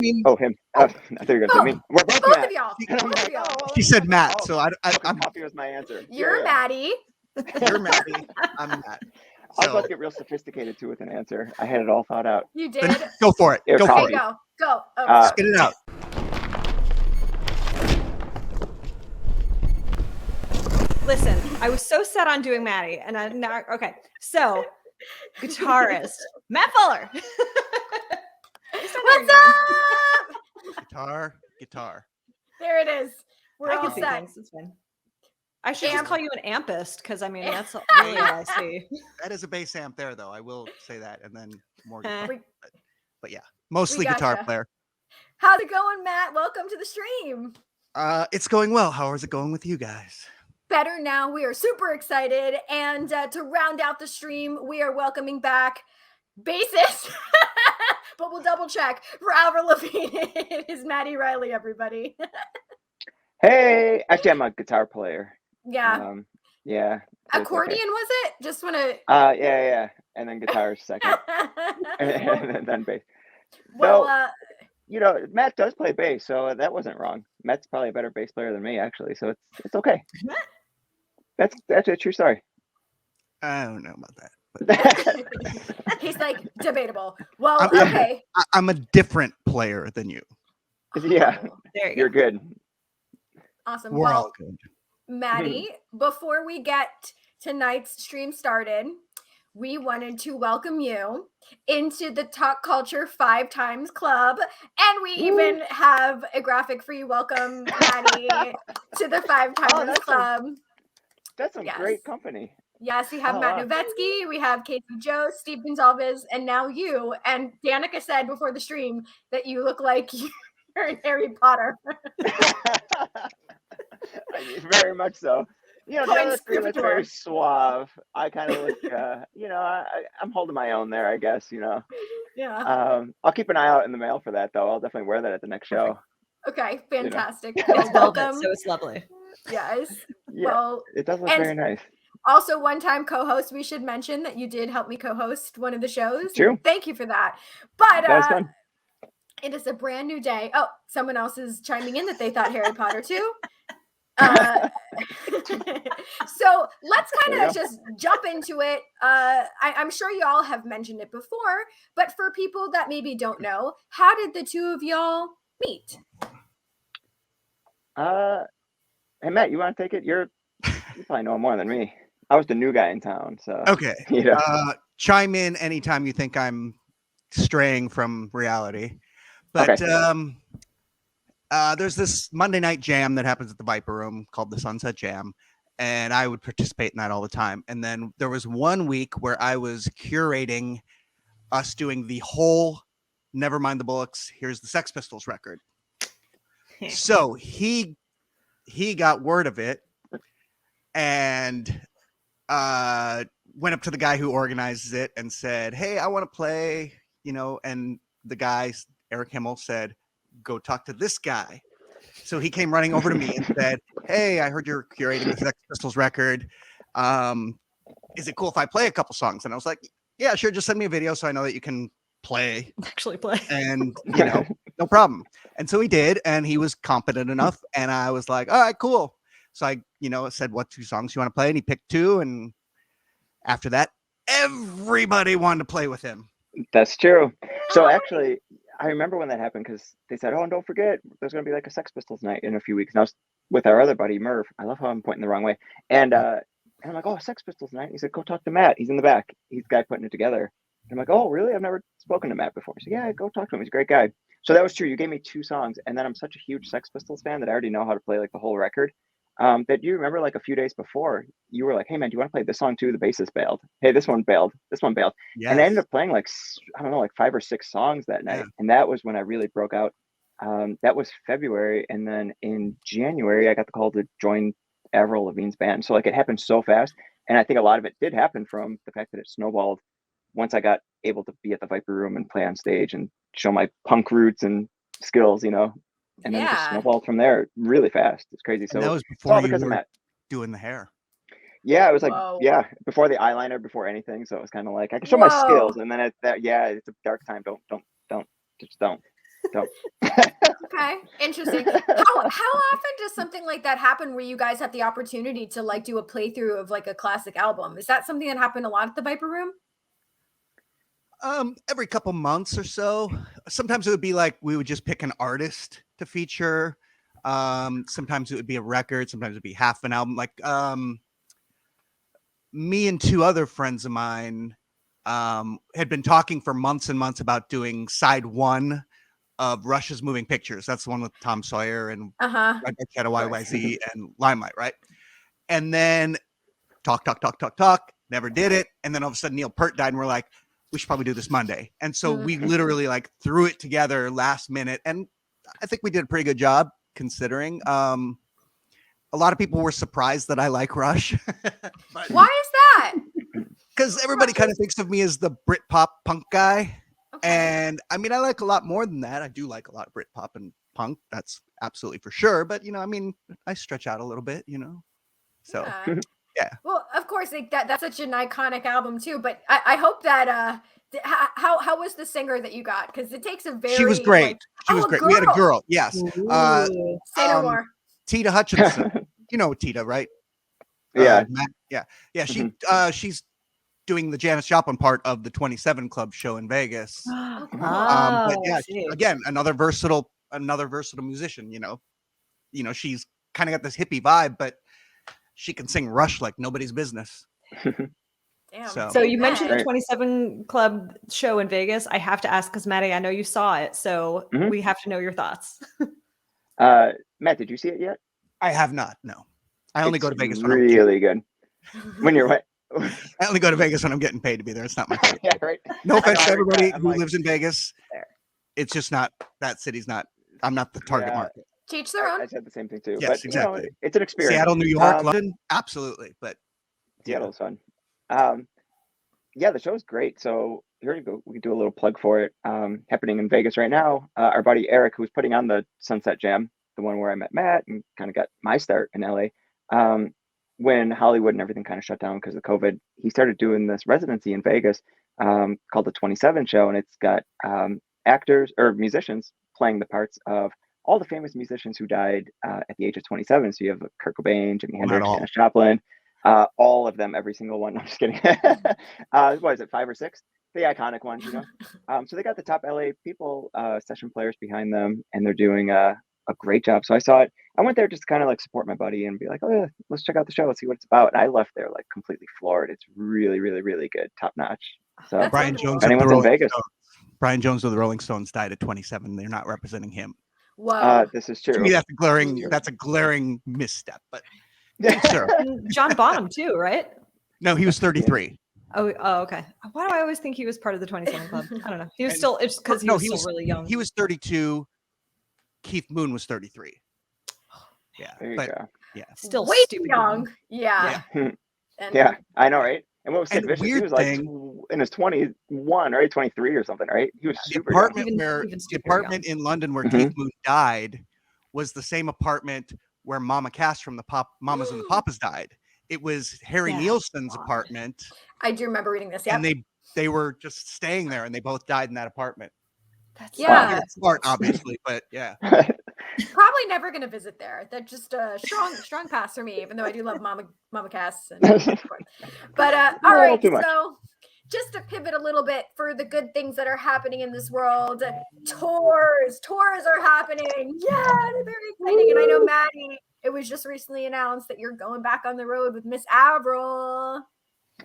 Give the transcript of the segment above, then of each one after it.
mean, Oh, him. I thought you were going to say me. We're both Both Matt. of y'all. And I'm Both of like, y'all. oh, well, she said Matt, oh, so I'm Copy was my answer. You're Maddie. You're Maddie. I'm Matt. I was So about to get real sophisticated too with an answer. I had it all thought out. You did. then go for it. Yeah, Go copy. for it. Go. Go. Oh, Uh, Spit it out. Listen, I was so set on doing Maddie, and I now okay. So, guitarist Matt Fuller. What's up? Guitar. There it is. We're I all can see set. things. It's fine. I should Amp. just call you an ampist because I mean that's really all I see. That is a bass amp there, though. I will say that, and then more Eh. guitar. But yeah, mostly We guitar gotcha. player. How's it going, Matt? Welcome to the stream. It's going well. How is it going with you guys? Better now. We are super excited. And to round out the stream, we are welcoming back Bassist. But we'll double check for Avril Lavigne. It is Matt Reilly, everybody. Hey, actually, I'm a guitar player. Yeah. Yeah. so it's Accordion, was it? Just want to. okay. Yeah. And then guitar second. and then bass. Well, Matt does play bass, so that wasn't wrong. Matt's probably a better bass player than me, actually. So it's okay. That's a true story. I don't know about that. he's like debatable. Well, I'm- okay. I'm a different player than you. Yeah, There you you're go. good. Awesome. We're all good. Maddie, before we get tonight's stream started, we wanted to welcome you into the Talkulture 5 Times Club. And we even have a graphic for you. Welcome, Maddie, to the 5 Times that's Club. That's some Yes. great company. Yes, we have Oh, Matt wow. Novetzky, we have Casey Joe, Steve Gonzalez, and now you. And Danica said before the stream that you look like you're in Harry Potter. Very much so. The Coin other three look scriptor. very suave. I kind of look, I'm holding my own there, I guess. Yeah. I'll keep an eye out in the mail for that, though. I'll definitely wear that at the next show. Okay, fantastic. It's Well, velvet, welcome. so it's lovely. Yes. Yeah, Well, it does look and- very nice. also one-time co-host, we should mention that you did help me co-host one of the shows. True. Thank you for that. But That was fun. it is a brand new day. Oh, someone else is chiming in that they thought Harry Potter too. So let's There kind you of just jump into it. I'm sure you all have mentioned it before, but for people that maybe don't know, how did the two of y'all meet? Hey, Matt, you want to take it? You probably know more than me. I was the new guy in town, so. Okay. Yeah. Chime in anytime you think I'm straying from reality. But Okay. there's this Monday night jam that happens at the Viper Room called the Sunset Jam, and I would participate in that all the time. And then there was one week where I was curating us doing the whole Never Mind the Bullocks, Here's the Sex Pistols record. So he got word of it and went up to the guy who organizes it and said, "Hey, I want to play," and the guy, Eric Himmel, said, "Go talk to this guy." So he came running over to me and said, "Hey, I heard you're curating the Sex Pistols record. Is it cool if I play a couple songs?" And I was like, "Yeah, sure. Just send me a video so I know that you can play." Actually play. And no problem. And so he did, and he was competent enough, and I was like, all right, cool. So I said, what 2 songs you want to play? And he picked 2, and after that, everybody wanted to play with him. That's true. So actually, I remember when that happened because they said, "Oh, and don't forget, there's going to be like a Sex Pistols night in a few weeks." And I was with our other buddy, Merv. I love how I'm pointing the wrong way. And I'm like, "Oh, Sex Pistols night." He said, "Go talk to Matt. He's in the back. He's the guy putting it together." And I'm like, "Oh, really? I've never spoken to Matt before." So yeah, go talk to him. He's a great guy. So that was true. You gave me 2 songs, and then I'm such a huge Sex Pistols fan that I already know how to play like the whole record. That you remember like a few days before, you were like, "Hey man, do you want to play this song too?" The bassist bailed. "Hey, this one bailed. This one bailed." Yes. And I ended up playing like 5 or 6 songs that night, and that was when I really broke out. That was February, and then in January I got the call to join Avril Lavigne's band. So like it happened so fast, and I think a lot of it did happen from the fact that it snowballed once I got able to be at the Viper Room and play on stage and show my punk roots and skills, and then it just snowballed from there really fast. It's crazy. So and that was it's all before you because of were Matt. doing the hair. Yeah, it was like, Whoa. yeah, before the eyeliner, before anything. So it was kind of like, I can show my Whoa. skills, and then it's a dark time. Don't. Don't. Okay, interesting. How often does something like that happen where you guys have the opportunity to like do a playthrough of like a classic album? Is that something that happened a lot at the Viper Room? Every couple months or so. Sometimes it would be like we would just pick an artist to feature. Sometimes it would be a record. Sometimes it'd be half an album. Like me and two other friends of mine had been talking for months and months about doing side one of Rush's Moving Pictures. That's the one with Tom Sawyer and Red Shadow YYZ and Limelight, right? And then talk, never did it. And then all of a sudden Neil Peart died, and we're like, we should probably do this Monday. And so we literally like threw it together last minute. And I think we did a pretty good job considering. A lot of people were surprised that I like Rush. Why is that? Because everybody kind of thinks of me as the Britpop punk guy. Okay. And I mean, I like a lot more than that. I do like a lot of Britpop and punk. That's absolutely for sure. But, you know, I mean, I stretch out a little bit, you know. So, yeah. Well, of course, like that's such an iconic album too. But I hope that how was the singer that you got? Because it takes a very She was great. Like, She was great. We had a girl. Yes. Say no more. Tita Hutchinson. You know Tita, right? Yeah. Yeah. She's doing the Janis Joplin part of the 27 Club show in Vegas. But yeah, again, another versatile musician. You know, she's kind of got this hippie vibe, but she can sing Rush like nobody's business. Damn. So you mentioned the 27 Club show in Vegas. I have to ask because Maddie, I know you saw it, so we have to know your thoughts. Matt, did you see it yet? I have not. No, I only go to Vegas when really good. When you're what? I only go to Vegas when I'm getting paid to be there. It's not my favorite. Yeah, right. No offense to everybody who lives in Vegas. It's just not, that city's not, I'm not the target market. Teach their own. I said the same thing too. Yes, but, exactly. You know, it's an experience. Seattle, New York, London, absolutely. But Seattle's fun. Yeah, the show's great. So here we go. We can do a little plug for it. Happening in Vegas right now. Our buddy Eric, who's putting on the Sunset Jam, the one where I met Matt and kind of got my start in LA. When Hollywood and everything kind of shut down because of COVID, he started doing this residency in Vegas called the 27 Show, and it's got actors or musicians playing the parts of all the famous musicians who died at the age of 27. So you have Kurt Cobain, Jimi Hendrix, Janis Joplin, all of them, every single one. No, I'm just kidding. What is it, 5 or 6? The iconic ones, you know. So they got the top LA people, session players behind them, and they're doing a great job. So I saw it. I went there just to kind of like support my buddy and be like, oh yeah, let's check out the show. Let's see what it's about. And I left there like completely floored. It's really, really, really good. Top notch. So Brian Jones, anyone's in Vegas. Brian Jones of the Rolling Stones died at 27. They're not representing him. Wow. This is true. To me, that's a glaring misstep. But sure. John Bonham too, right? No, he was 33. Oh, okay. Why do I always think he was part of the 27 Club? I don't know. He was still, it's because he was still really young. He was 32. Keith Moon was 33. Yeah, there you go. Yeah, still way stupid young. Yeah. Yeah, I know, right? And what was Sid Vicious? He was like thing, in his 21, right? 23 or something, right? He was super the apartment in London where Keith Moon died was the same apartment where Mama Cass from the Mamas and the Papas died. It was Harry Nielsen's apartment. I do remember reading this. Yeah, and they were just staying there, and they both died in that apartment. That's smart, obviously, but yeah. Probably never gonna visit there. That's just a strong pass for me, even though I do love Mama Cass. But all right, so just to pivot a little bit for the good things that are happening in this world, tours are happening. Yeah, they're very exciting. And I know, Maddie, it was just recently announced that you're going back on the road with Miss Avril.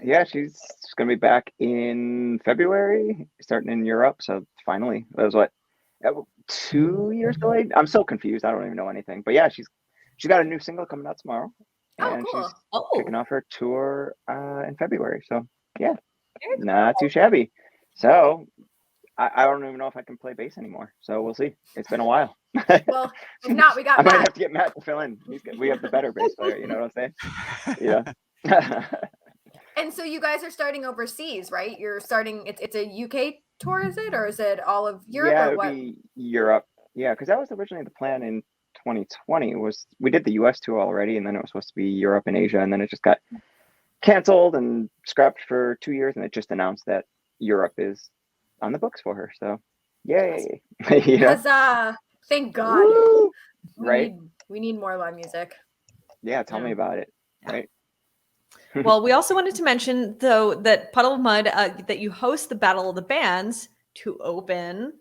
Yeah, she's going to be back in February, starting in Europe. So finally, that was 2 years delayed. I'm so confused. I don't even know anything. But yeah, she's got a new single coming out tomorrow, and cool. she's kicking off her tour in February. So yeah, not too shabby. So I don't even know if I can play bass anymore. So we'll see. It's been a while. Well, if not, we got I Matt. might have to get Matt to fill in. We have the better bass player. You know what I'm saying? Yeah. And so you guys are starting overseas, right? You're starting. It's a UK tour, is it, or is it all of Europe? Yeah, or what? it'd be Europe. Yeah, because that was originally the plan in 2020. We did the US tour already, and then it was supposed to be Europe and Asia, and then it just got canceled and scrapped for 2 years, and it just announced that Europe is on the books for her. So Yay. Yeah. Huzzah! Thank God. Woo! We Right? we need more live music. Yeah, tell me about it. Right? Well, we also wanted to mention, though, that Puddle of Mud, that you host the Battle of the Bands to open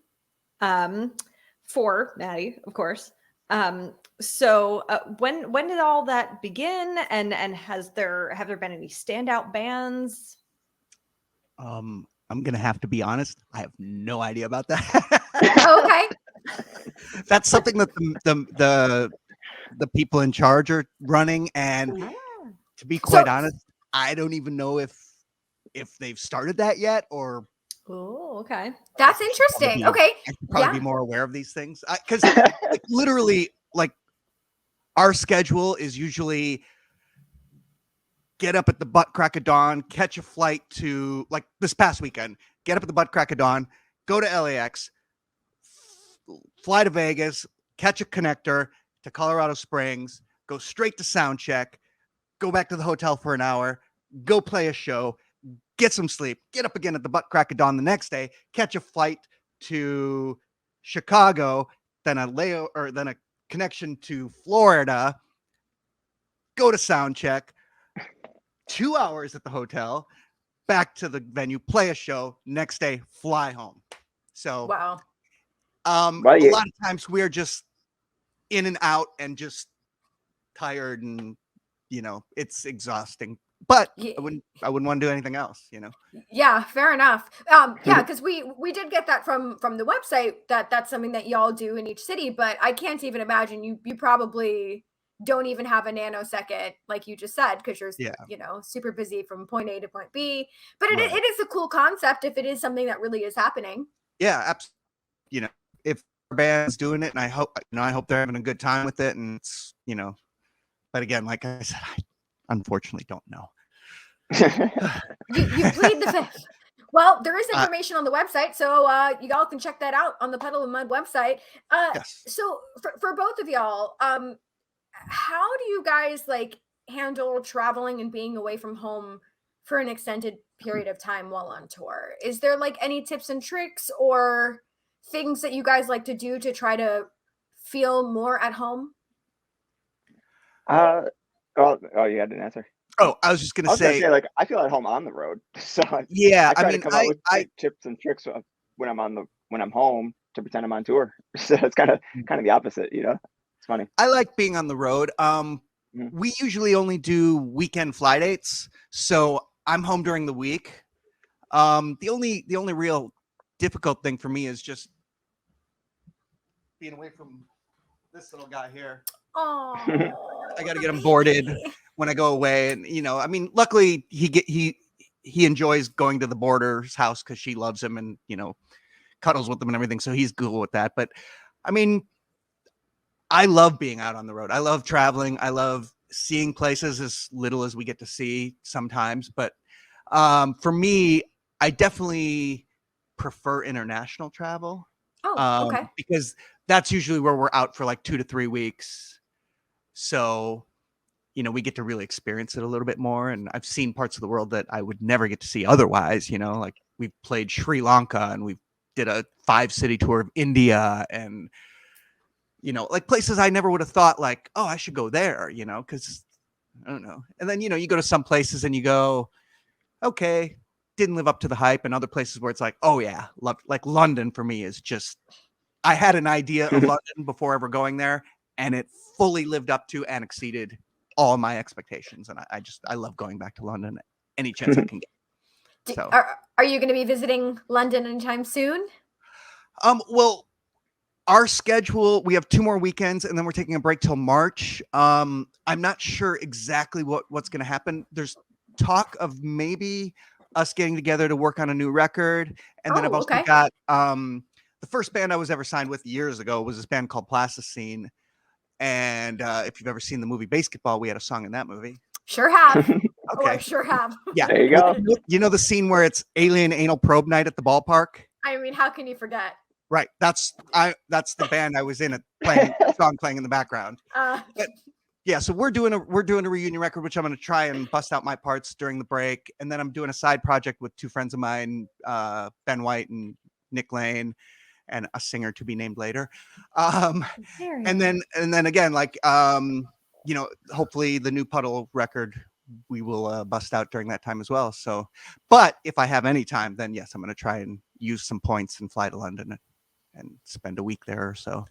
for Maddie, of course. So when did all that begin? And have there been any standout bands? I'm gonna have to be honest. I have no idea about that. Okay. That's something that the people in charge are running, and to be quite honest, I don't even know if they've started that yet, or Oh, okay. That's interesting. Okay. I should probably be more aware of these things, because literally, like, our schedule is usually get up at the butt crack of dawn, catch a flight to, like this past weekend, get up at the butt crack of dawn, go to LAX, fly to Vegas, catch a connector to Colorado Springs, go straight to sound check, go back to the hotel for an hour, go play a show, get some sleep, get up again at the butt crack of dawn the next day, catch a flight to Chicago, then a connection to Florida, go to sound check, 2 hours at the hotel, back to the venue, play a show, next day, fly home. So Wow. a lot of times we're just in and out and just tired, and it's exhausting. But I wouldn't want to do anything else, Yeah, fair enough. Yeah, because we did get that from the website that's something that y'all do in each city, but I can't even imagine you probably don't even have a nanosecond, like you just said, because you're super busy from point A to point B. But it is a cool concept if it is something that really is happening. Yeah, absolutely. If our band's doing it, and I hope they're having a good time with it, and it's but again, like I said, I unfortunately don't know. You plead the fifth. Well, there is information on the website, so you all can check that out on the Puddle of Mud website. Yes. So for both of y'all, how do you guys handle traveling and being away from home for an extended period of time while on tour? Is there any tips and tricks or things that you guys like to do to try to feel more at home? You had an answer. Oh, I was just gonna say, I feel at home on the road. So yeah, I try to come up with tips and tricks when I'm home to pretend I'm on tour. So it's kind of the opposite, It's funny. I like being on the road. We usually only do weekend fly dates, so I'm home during the week. The only real difficult thing for me is just being away from this little guy here. Oh, I got to get him boarded when I go away, and luckily he enjoys going to the boarder's house because she loves him and cuddles with him and everything, so he's cool with that. But I love being out on the road. I love traveling. I love seeing places as little as we get to see sometimes. But for me, I definitely prefer international travel. Oh, okay. Because that's usually where we're out for 2 to 3 weeks. So, we get to really experience it a little bit more. And I've seen parts of the world that I would never get to see otherwise, we've played Sri Lanka, and we did a 5-city tour of India, and, places I never would have thought oh, I should go there, because I don't know. And then, you go to some places and you go, okay, didn't live up to the hype, and other places where it's oh yeah, London for me is just, I had an idea of London before ever going there, and it fully lived up to and exceeded all my expectations. And I love going back to London any chance I can get. So are you going to be visiting London anytime soon? Well, our schedule, we have 2 more weekends, and then we're taking a break till March. I'm not sure exactly what's going to happen. There's talk of maybe us getting together to work on a new record. And then I've also got the first band I was ever signed with years ago was this band called Plasticine. And if you've ever seen the movie Basketball, we had a song in that movie. Sure have. Okay. Oh, I sure have. Yeah. There you go. You know the scene where it's alien anal probe night at the ballpark? I mean, how can you forget? Right. That's the band I was in, playing in the background. But, yeah, so we're doing a reunion record, which I'm going to try and bust out my parts during the break, and then I'm doing a side project with 2 friends of mine, Ben White and Nick Lane, and a singer to be named later. Very And nice. then again, like hopefully the new Puddle record we will bust out during that time as well. So, but if I have any time, then yes, I'm going to try and use some points and fly to London and spend a week there or so.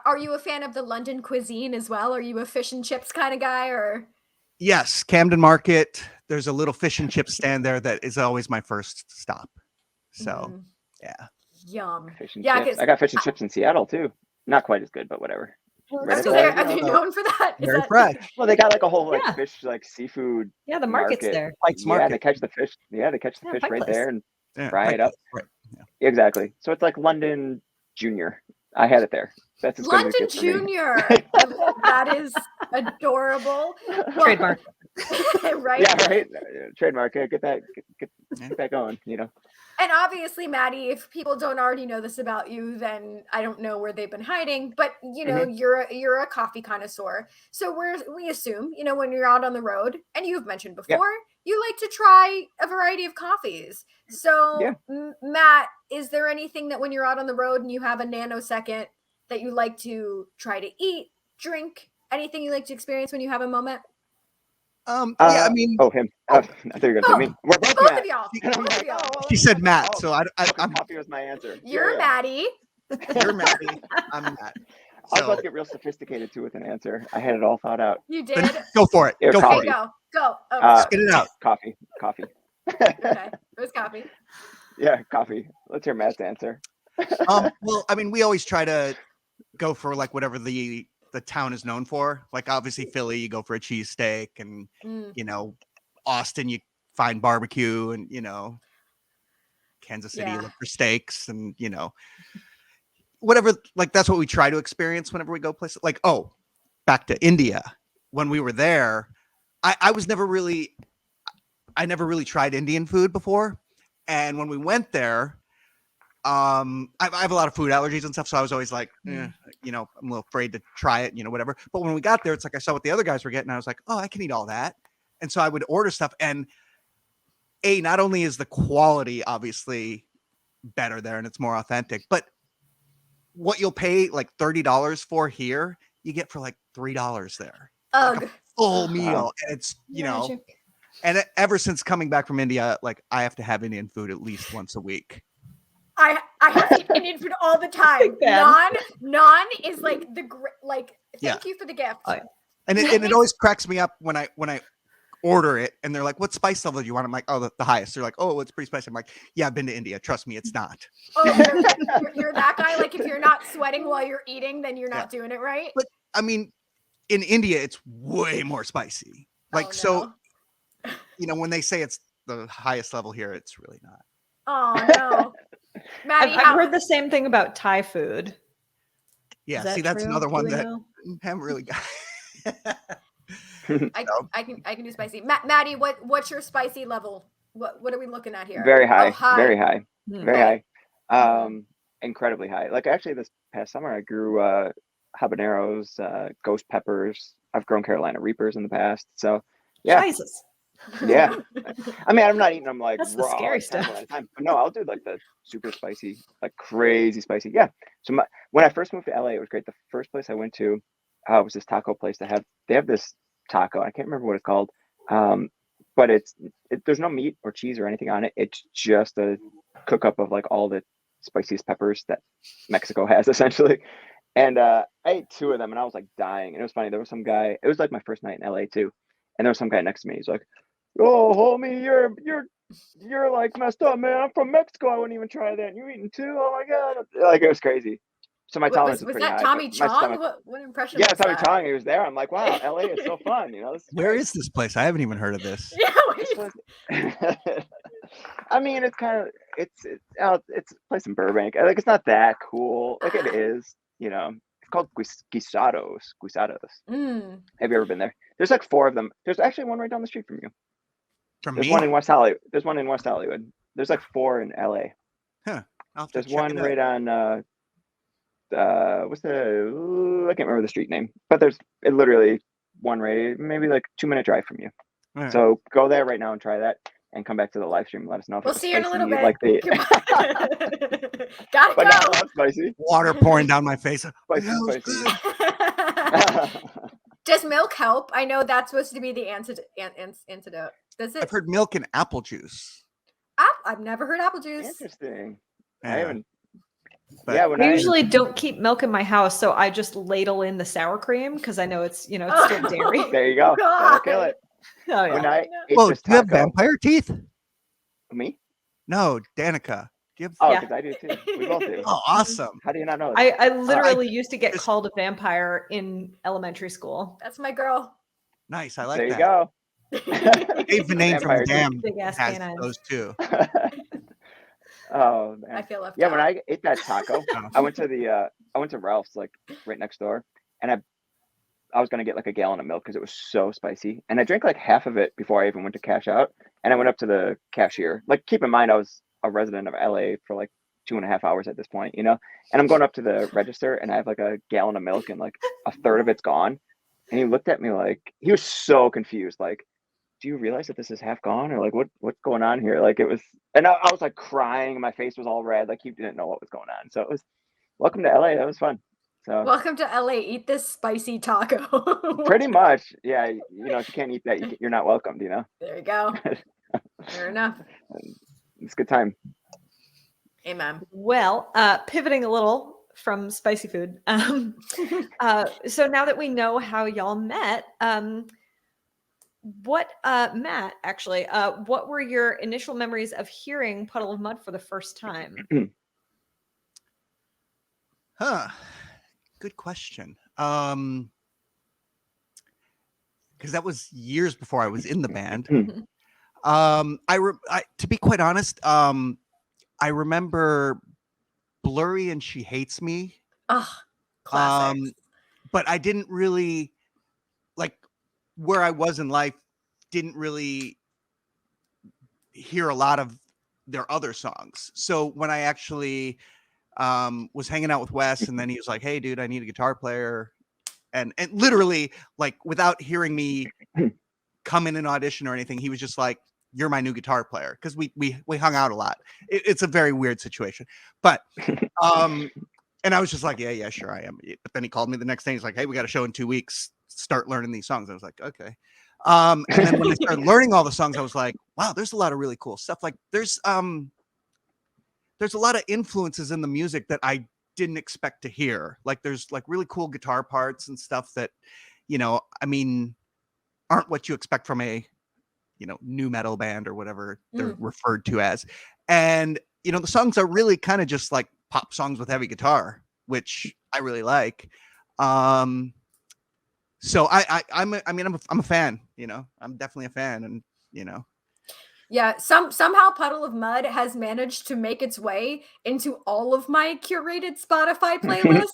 Are you a fan of the London cuisine as well? Are you a fish and chips kind of guy, or? Yes, Camden Market. There's a little fish and chip stand there that is always my first stop. So, yeah. Yum. Fish and Yeah, chips. I got fish and chips in Seattle too. Not quite as good, but whatever. So are they known for that? Is Very that fresh. Well, they got like a whole like Yeah. fish, like seafood. Yeah, the market's market. there. Pike's Yeah, Market. they catch the fish. Yeah, they catch the Yeah, fish Pike right Place. there and Yeah, fry Pike it up. Place, right. Yeah. Exactly. So it's like London Junior. I had it there. That's as good as it London gets for me. Junior? That is adorable. Well, Trademark. right? Yeah, right. Trademark. Yeah, get that going. You know. And obviously, Maddie, if people don't already know this about you, then I don't know where they've been hiding. But you know, you're a coffee connoisseur. So we assume, you know, when you're out on the road, and you've mentioned before, you like to try a variety of coffees. So, Matt, is there anything that when you're out on the road and you have a nanosecond that you like to try to eat, drink, anything you like to experience when you have a moment? Yeah, I mean, him. I thought you were gonna say me. We're both Both Matt. of y'all. And I'm Both like, of y'all. oh, well, she said Matt, oh, so I'm coffee was my answer. You're Maddie. you're Maddie. I'm Matt. I was So about to get real sophisticated too with an answer. I had it all thought out. You then did. go for it. Yeah, Go coffee. for it. Go. Oh, Uh, Get it out. Coffee. okay. It was coffee. Yeah, coffee. Let's hear Matt's answer. Well, I mean, we always try to go for like whatever the town is known for. Like obviously Philly, you go for a cheesesteak, and you know, Austin, you find barbecue, and you know, Kansas City, you look for steaks, and you know, whatever. Like that's what we try to experience whenever we go places. Like, oh, back to India. When we were there, I never really tried Indian food before, and when we went there, I have a lot of food allergies and stuff, so I was always like, you know, I'm a little afraid to try it, you know, whatever. But when we got there, it's like I saw what the other guys were getting, and I was like, oh, I can eat all that. And so I would order stuff, and not only is the quality obviously better there and it's more authentic, but what you'll pay like $30 for here, you get for like $3 there. Like a full meal. And it's, you know, and ever since coming back from India, like I have to have Indian food at least once a week. I have Indian food all the time. Naan is like thank you for the gift. And it always cracks me up when I order it and they're like, what spice level do you want? I'm like, oh, the highest. They're like, oh, it's pretty spicy. I'm like, yeah, I've been to India. Trust me, it's not. Oh, you're that guy. Like if you're not sweating while you're eating, then you're not doing it right. But I mean, in India, it's way more spicy. Like, so, you know, when they say it's the highest level here, it's really not. Oh, no. Maddie, I've heard the same thing about Thai food. Yeah, see, that's another one that I haven't really got. I can do spicy. Maddie, what's your spicy level? What are we looking at here? Very high. Oh, high. Very high. Hmm. Very high. Incredibly high. Like actually this past summer I grew habaneros, ghost peppers. I've grown Carolina Reapers in the past. So yeah. Jesus. Yeah. I mean, I'm not eating them like That's the raw scary like, 10 stuff. at a time. But no, I'll do like the super spicy, like crazy spicy. Yeah. So when I first moved to LA, it was great. The first place I went to was this taco place they have this taco. I can't remember what it's called. But there's no meat or cheese or anything on it. It's just a cook up of like all the spiciest peppers that Mexico has essentially. And I ate 2 of them and I was like dying. And it was funny. There was some guy, it was like my first night in LA too. And there was some guy next to me. He's like, oh, homie, you're like messed up, man. I'm from Mexico. I wouldn't even try that. You eating too? Oh my God. Like it was crazy. So my tolerance was pretty that high. Tommy Chong? What impression? Yeah, was Tommy that? Chong. He was there. I'm like, wow, LA is so fun. You know, Where is this place? I haven't even heard of this. Yeah. I mean, it's kind of it's a place in Burbank. Like it's not that cool. Like it is, you know. It's called Guisados. Have you ever been there? There's like 4 of them. There's actually one right down the street from you. There's one in West Hollywood. There's one in West Hollywood. There's like 4 in LA. Huh. There's one right on what's the I can't remember the street name, but there's literally one right, maybe like 2-minute drive from you. Right. So go there right now and try that. and come back to the live stream and let us know if We'll it was see you in a little spicy, bit. like the Gotta but go. not spicy. Water pouring down my face. Spicy, Yeah, it was spicy. good. Does milk help? I know that's supposed to be the antidote. Does it? I've heard milk and apple juice. I've never heard apple juice. Interesting. Yeah. I haven't. But- Yeah, when I usually don't keep milk in my house, so I just ladle in the sour cream because I know it's it's still dairy. there you go. That'll kill it. Oh, yeah. When I ate Well, do this you have taco, vampire teeth? me? No, Danica. Do you have? Oh, Yeah. because I do too. We both do. Oh, awesome. How do you not know that? I literally used to get just- called a vampire in elementary school. That's my girl. Nice. I like there you that. go. Dave Vinane from Vampire Damn Big ass has canines. those too. Oh man. I feel left Yeah, out. when I ate that taco, Oh. I went to Ralph's like right next door, and I was gonna get like a gallon of milk because it was so spicy, and I drank like half of it before I even went to cash out, and I went up to the cashier. Like, keep in mind, I was a resident of LA for like 2.5 hours at this point, and I'm going up to the register, and I have like a gallon of milk, and like a third of it's gone, and he looked at me like he was so confused, like, do you realize that this is half gone, or like what's going on here? Like, it was, and I was like crying, and my face was all red, like he didn't know what was going on. So it was, welcome to LA. That was fun. So Welcome to LA. Eat this spicy taco. pretty much, yeah. If you can't eat that, you're not welcomed. There you go. Fair enough. It's a good time. Amen. Well, pivoting a little from spicy food. So now that we know how y'all met, Matt, actually, what were your initial memories of hearing Puddle of Mudd for the first time? Huh. Good question. Because that was years before I was in the band. To be quite honest, I remember Blurry and She Hates Me. Oh, classics. But I didn't really like where I was in life, didn't really hear a lot of their other songs. So when I actually was hanging out with Wes, and then he was like, "Hey dude, I need a guitar player." And literally, like, without hearing me come in an audition or anything, he was just like, "You're my new guitar player." Because we hung out a lot. It's a very weird situation. But and I was just like, yeah, sure I am. But then he called me the next day. He's like, "Hey, we got a show in 2 weeks. Start learning these songs." I was like, okay. And then when I started learning all the songs, I was like, wow, there's a lot of really cool stuff. Like there's a lot of influences in the music that I didn't expect to hear. Like there's like really cool guitar parts and stuff that, aren't what you expect from a, new metal band or whatever they're referred to as. And, the songs are really kind of just like pop songs with heavy guitar, which I really like. So I'm a fan, I'm definitely a fan, and Yeah, somehow Puddle of Mudd has managed to make its way into all of my curated Spotify playlists.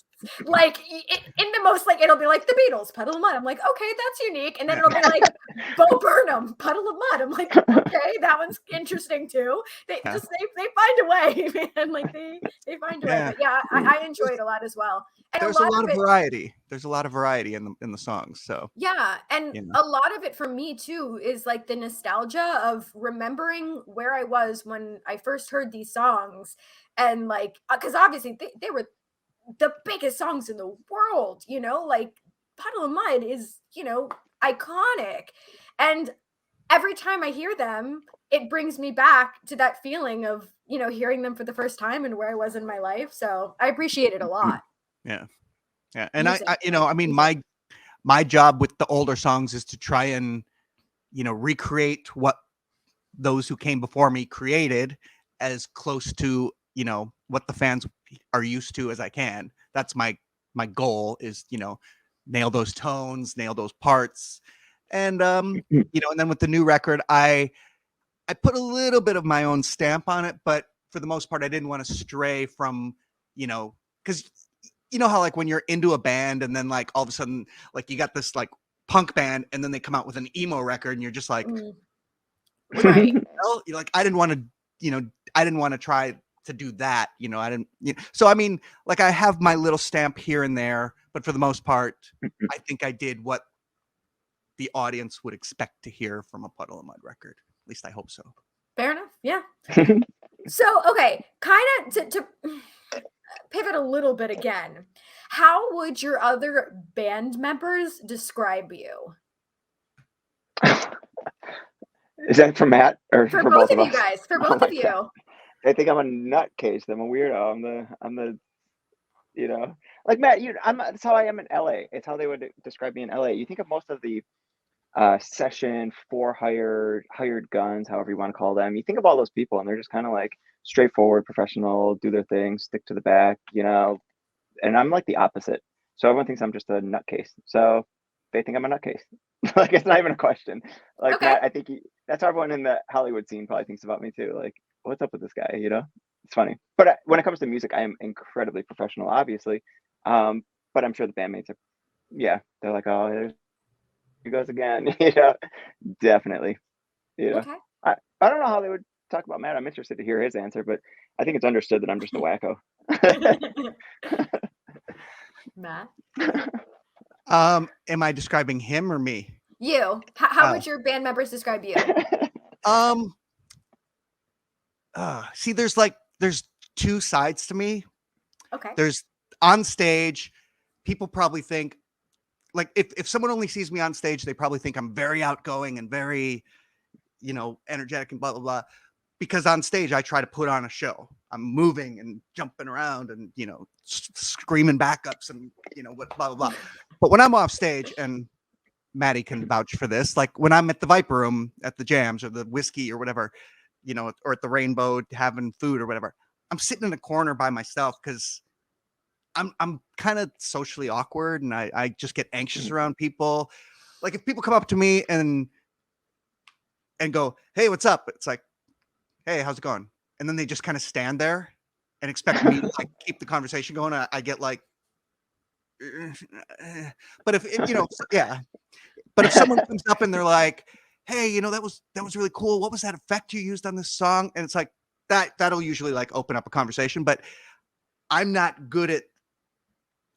Like in the most, like, it'll be like the Beatles, Puddle of Mudd. I'm like, okay, that's unique. And then it'll be like Bo Burnham, Puddle of Mudd. I'm like, okay, that one's interesting too. They find a way, man. Like they find a way. But yeah, I enjoy it a lot as well. And there's a lot of variety. There's a lot of variety in the songs. So yeah, and a lot of it for me too is like the nostalgia of remembering where I was when I first heard these songs, and like because obviously they were the biggest songs in the world, like Puddle of Mudd is iconic, and every time I hear them, it brings me back to that feeling of hearing them for the first time and where I was in my life. So I appreciate it a lot. Yeah. And Music. my job with the older songs is to try and, recreate what those who came before me created as close to, what the fans are used to as I can. That's my goal is, nail those tones, nail those parts. And, and then with the new record, I put a little bit of my own stamp on it, but for the most part, I didn't want to stray from, because how like when you're into a band and then like all of a sudden like you got this like punk band and then they come out with an emo record and you're just like, Right. you're like, I didn't want to try to do that. So I mean, like I have my little stamp here and there, but for the most part, I think I did what the audience would expect to hear from a Puddle of Mudd record. At least I hope so. Fair enough. Yeah. So, okay, kind of to pivot a little bit again. How would your other band members describe you? Is that for Matt or For for both both of of you us? guys, for Oh both my of God. you. They think I'm a nutcase. I'm a weirdo. I'm the like Matt. That's how I am in LA. It's how they would describe me in LA. You think of most of the session for hired guns, however you want to call them. You think of all those people, and they're just kind of like straightforward, professional, do their thing, stick to the back, And I'm like the opposite. So everyone thinks I'm just a nutcase. So they think I'm a nutcase. Like it's not even a question. Like Okay. Matt, I think that's how everyone in the Hollywood scene probably thinks about me too. Like, what's up with this guy? It's funny. But when it comes to music, I am incredibly professional, obviously. But I'm sure the bandmates are, yeah, they're like, oh, there he goes again. Definitely. Okay. I don't know how they would talk about Matt. I'm interested to hear his answer, but I think it's understood that I'm just a wacko. Matt, Am I describing him or me? you. How Oh. would your band members describe you? See, there's two sides to me. Okay. There's on stage, people probably think, like, if someone only sees me on stage, they probably think I'm very outgoing and very, energetic and blah, blah, blah. Because on stage, I try to put on a show. I'm moving and jumping around and, screaming backups and, what, blah, blah, blah. But when I'm off stage, and Maddie can vouch for this, like when I'm at the Viper Room at the jams or the whiskey or whatever, or at the Rainbow having food or whatever, I'm sitting in a corner by myself because I'm kind of socially awkward and I just get anxious around people. Like if people come up to me and go, "Hey, what's up?" It's like, "Hey, how's it going?" And then they just kind of stand there and expect me to like keep the conversation going. I get like, but if yeah. But if someone comes up and they're like, "Hey, that was really cool. What was that effect you used on this song?" And it's like that'll usually like open up a conversation. But I'm not good at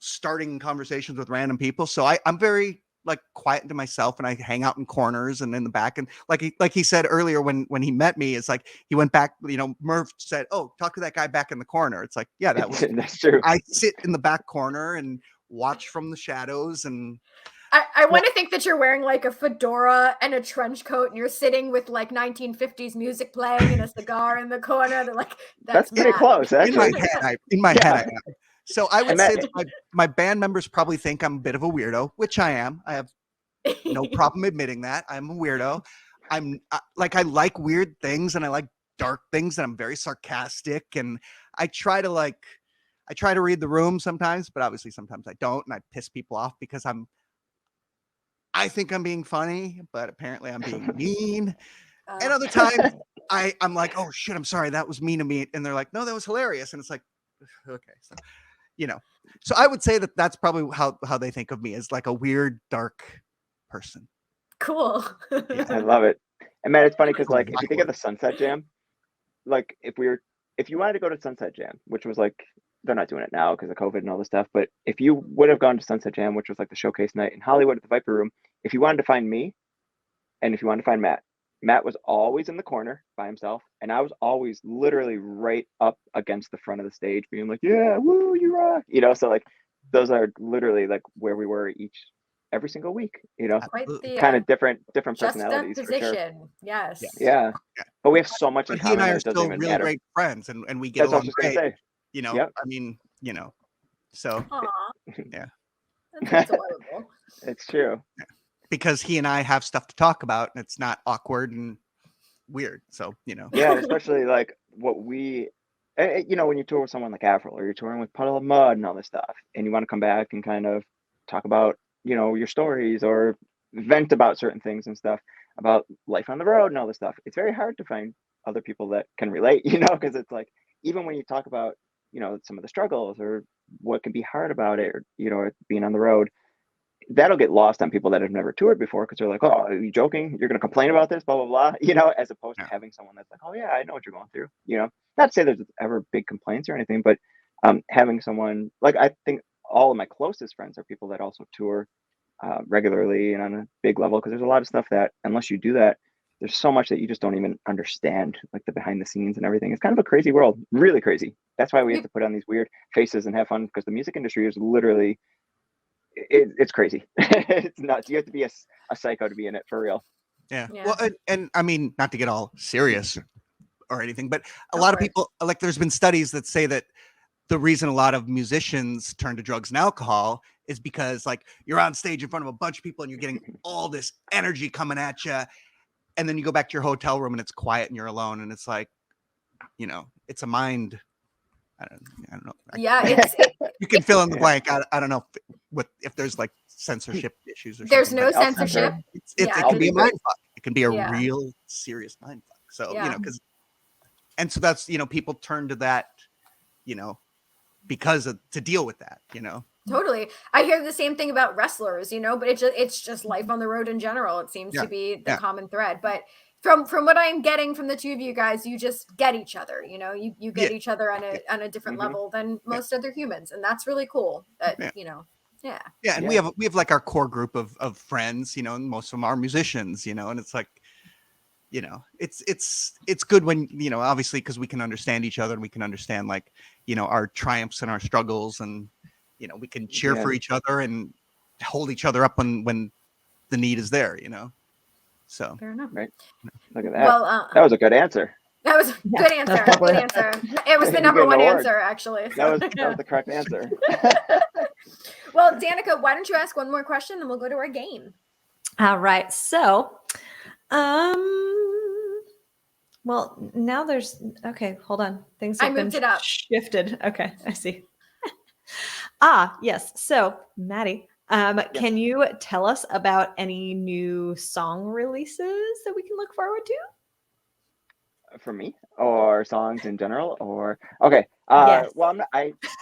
starting conversations with random people, so I'm very like quiet to myself, and I hang out in corners and in the back. And like he said earlier when he met me, it's like he went back. Merv said, "Oh, talk to that guy back in the corner." It's like, yeah, that's true. I sit in the back corner and watch from the shadows and. I want to think that you're wearing like a fedora and a trench coat and you're sitting with like 1950s music playing and a cigar in the corner. They're like, that's pretty Matt. close, actually. In my head, I am. So I would say that my band members probably think I'm a bit of a weirdo, which I am. I have no problem admitting that. I'm a weirdo. I like weird things and I like dark things and I'm very sarcastic and I try to read the room sometimes, but obviously sometimes I don't and I piss people off because I think I'm being funny, but apparently I'm being mean. And other times I'm like, "Oh shit, I'm sorry, that was mean to me." And they're like, "No, that was hilarious." And it's like, okay, so so I would say that that's probably how they think of me, as like a weird, dark person. Cool. Yeah. I love it. And Matt, it's funny because like if you think of the Sunset Jam, like if you wanted to go to Sunset Jam, which was like they're not doing it now because of COVID and all this stuff, but if you would have gone to Sunset Jam, which was like the showcase night in Hollywood at the Viper Room, if you wanted to find me and if you wanted to find Matt was always in the corner by himself, and I was always literally right up against the front of the stage being like, "Yeah, woo, you rock." So like those are literally like where we were every single week, Quite the kind of different personalities for sure. juxtapiposition. Yes. Yeah. But we have so much in But he and common I that are it doesn't still even really matter. great friends, and we get That's what I along was just gonna great. say. Yep. I mean, so Aw. yeah, That's adorable. It's true. because he and I have stuff to talk about, and it's not awkward and weird. So Yeah, especially like what we, when you tour with someone like Avril or you're touring with Puddle of Mudd and all this stuff, and you want to come back and kind of talk about, your stories or vent about certain things and stuff about life on the road and all this stuff. It's very hard to find other people that can relate, because it's like, even when you talk about, some of the struggles or what can be hard about it, or, being on the road, that'll get lost on people that have never toured before because they're like, "Oh, are you joking? You're going to complain about this, blah, blah, blah," as opposed to having someone that's like, "Oh, yeah, I know what you're going through." Not to say there's ever big complaints or anything, but having someone like, I think all of my closest friends are people that also tour regularly and on a big level because there's a lot of stuff that unless you do that, there's so much that you just don't even understand, like the behind the scenes and everything. It's kind of a crazy world, really crazy. That's why we have to put on these weird faces and have fun, because the music industry is literally, it's crazy. It's nuts. You have to be a psycho to be in it, for real. Yeah. Yeah. Well, and I mean, not to get all serious or anything, but a lot of people, like, there's been studies that say that the reason a lot of musicians turn to drugs and alcohol is because, like, you're on stage in front of a bunch of people and you're getting all this energy coming at you, and then you go back to your hotel room and it's quiet and you're alone, and it's like, you know, it's a mind. I don't know. Yeah, You can fill in the blank. I don't know if there's like censorship issues or there's something. no but censorship. it can be a mind fuck. It can be a Yeah. real serious mind fuck. So, Yeah. you know, and so that's, you know, people turn to that, you know, to deal with that, you know. Totally. I hear the same thing about wrestlers, you know, but it's just life on the road in general. It seems to be the common thread. But from what I'm getting from the two of you guys, you just get each other, you know, you get each other on a different level than most other humans. And that's really cool. You know, yeah. And we have like our core group of friends, you know, and most of them are musicians, you know, and it's like, you know, it's good when, you know, obviously, because we can understand each other and we can understand, like, you know, our triumphs and our struggles, and, you know, we can cheer for each other and hold each other up when the need is there, you know. So Fair enough. Right. Look at that. Well, that was a good answer. that was a good answer. Good answer. It was the number one answer, actually. That was the correct answer. Well, Danica, why don't you ask one more question and we'll go to our game? All right. So, well, now there's, okay, hold on. Things have moved been it up. shifted. Okay, I see. Yes. So, Maddie, can you tell us about any new song releases that we can look forward to? For me, or songs in general, or okay. Yes. Well,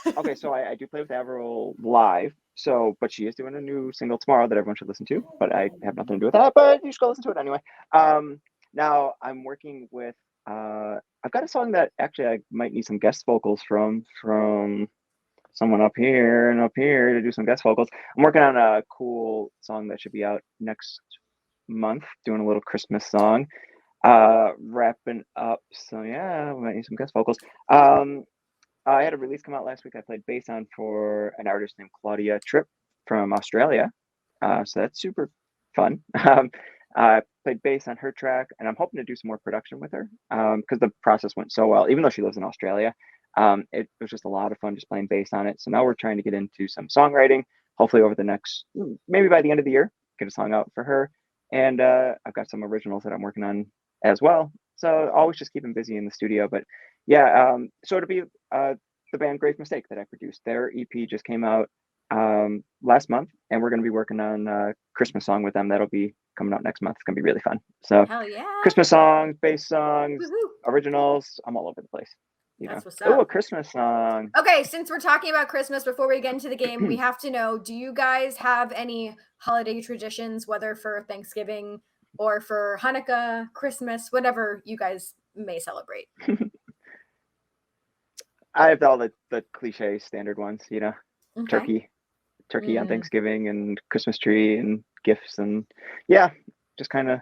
okay. So I do play with Avril live. So, but she is doing a new single tomorrow that everyone should listen to. But I have nothing to do with that. But you should go listen to it anyway. Now I'm working with. I've got a song that actually I might need some guest vocals from someone up here and up here to do some guest vocals. I'm working on a cool song that should be out next month, doing a little Christmas song, wrapping up. So yeah, we might need some guest vocals. I had a release come out last week. I played bass on for an artist named Claudia Tripp from Australia. So that's super fun. I played bass on her track, and I'm hoping to do some more production with her because the process went so well, even though she lives in Australia. It was just a lot of fun just playing bass on it. So now we're trying to get into some songwriting, hopefully over the next, maybe by the end of the year, get a song out for her. And I've got some originals that I'm working on as well. So always just keeping busy in the studio. But yeah, so it'll be the band Grave Mistake that I produced. Their EP just came out last month, and we're going to be working on a Christmas song with them. That'll be coming out next month. It's going to be really fun. So Hell yeah. Christmas songs, bass songs, Woohoo. originals. I'm all over the place. That's what's Oh, up. a Christmas song. Okay, since we're talking about Christmas, before we get into the game, we have to know, do you guys have any holiday traditions, whether for Thanksgiving or for Hanukkah, Christmas, whatever you guys may celebrate? I have all the cliche standard ones, you know, Okay. turkey on Thanksgiving and Christmas tree and gifts, and yeah, just kind of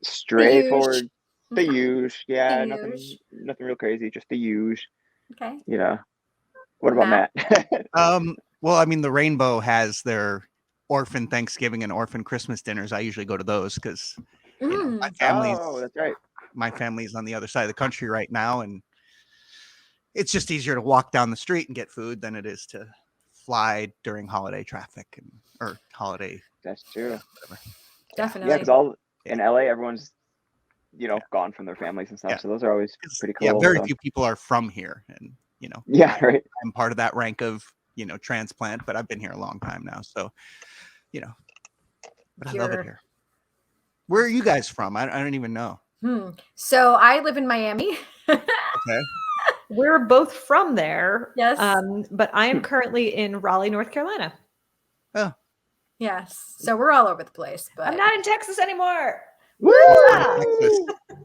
straightforward. The huge, yeah, nothing real crazy, just the huge. Okay. You know, what about Matt? Well, I mean, the Rainbow has their orphan Thanksgiving and orphan Christmas dinners. I usually go to those because you know, my family's. Oh, that's right. My family's on the other side of the country right now, and it's just easier to walk down the street and get food than it is to fly during holiday traffic or holiday. That's true. Whatever. Definitely. Yeah, because in LA, everyone's gone from their families and stuff. Yeah. So those are always pretty cool. Yeah, very few people are from here, and yeah, right. I'm part of that rank of transplant, but I've been here a long time now, so but I love it here. Where are you guys from? I don't even know. So I live in Miami. Okay. We're both from there. Yes. But I am currently in Raleigh, North Carolina. Oh. Yes. So we're all over the place, but I'm not in Texas anymore. Woo! Texas.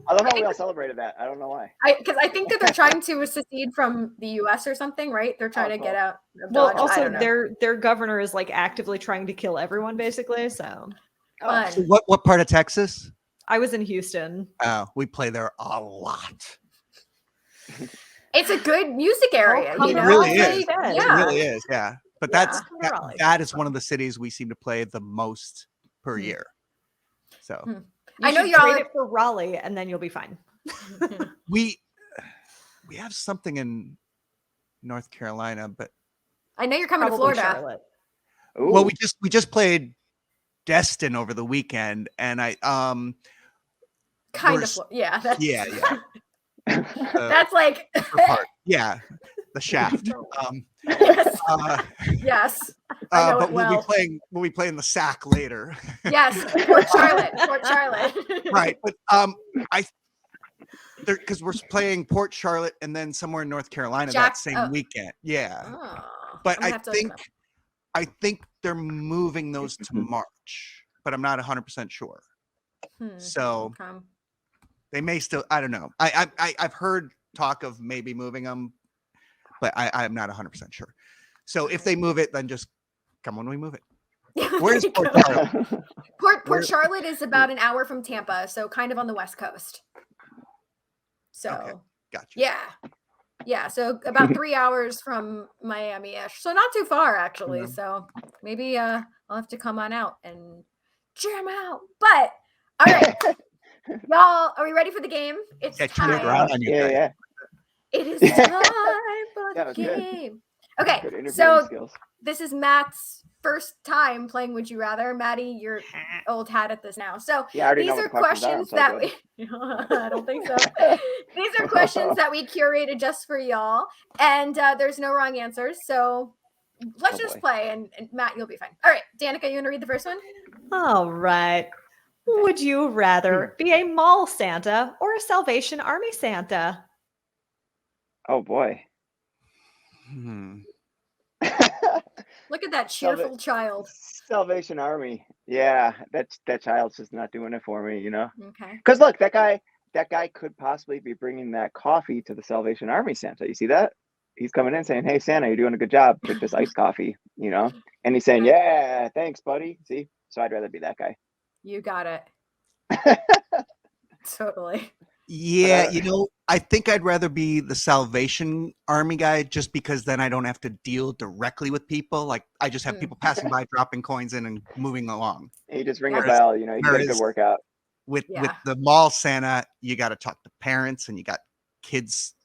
I love how we all celebrated that. I don't know why. Because I think that they're trying to secede from the U.S. or something, right? They're trying to get out of Well, Dodge. I also don't know. their governor is like actively trying to kill everyone, basically. So Fun. So what part of Texas? I was in Houston. We play there a lot. It's a good music area, come you to know? It really Raleigh. is. Yeah. It really is. Yeah. But Yeah. that is one of the cities we seem to play the most per year. So I know should y'all trade are- it for Raleigh, and then you'll be fine. we have something in North Carolina, but I know you're coming to Probably Florida. Charlotte. Ooh. well, we just played Destin over the weekend, and I Kind we're of. Yeah. That's, yeah. That's like. Upper part. Yeah, the shaft. Yes. Yes. I know But it well. we'll be playing the sack later. Yes. Port Charlotte. Right. But because we're playing Port Charlotte and then somewhere in North Carolina that same weekend. Yeah. Oh, But I'm gonna have to look it I think they're moving those to March, but I'm not 100% sure. up. So Okay. they may still. I don't know. I've heard talk of maybe moving them, but I'm not 100% sure. So if they move it, then just come when we move it. Where's Port Charlotte? Port Charlotte is about an hour from Tampa, so kind of on the West Coast. So Okay, gotcha. yeah. So about 3 hours from Miami-ish. So not too far actually. Yeah. So maybe I'll have to come on out and jam out. But all right, y'all, are we ready for the game? It's Yeah, turn it time. around on you guys. Yeah. It is time for That the was good. game. Okay, Good interviewing so skills. this is Matt's first time playing Would You Rather. Maddie, you're old hat at this now. So Yeah, I already these know what are the questions questions are, that so we I don't think so. These are questions that we curated just for y'all, and there's no wrong answers. So let's Oh, just boy. play, and Matt, you'll be fine. All right, Danica, you want to read the first one? All right. Would you rather be a mall Santa or a Salvation Army Santa? Oh boy. Look at that cheerful child. Salvation Army. Yeah, that child's just not doing it for me, you know. Okay. Because look, that guy could possibly be bringing that coffee to the Salvation Army Santa. You see that? He's coming in saying, "Hey Santa, you're doing a good job. Take this iced coffee," you know. And he's saying, "Yeah, thanks, buddy." See, so I'd rather be that guy. You got it. Totally. Yeah, I think I'd rather be the Salvation Army guy just because then I don't have to deal directly with people. Like I just have people passing by, dropping coins in and moving along. And you just ring a Whereas- bell, you know, you get a good workout. With Yeah. the mall Santa, you got to talk to parents and you got kids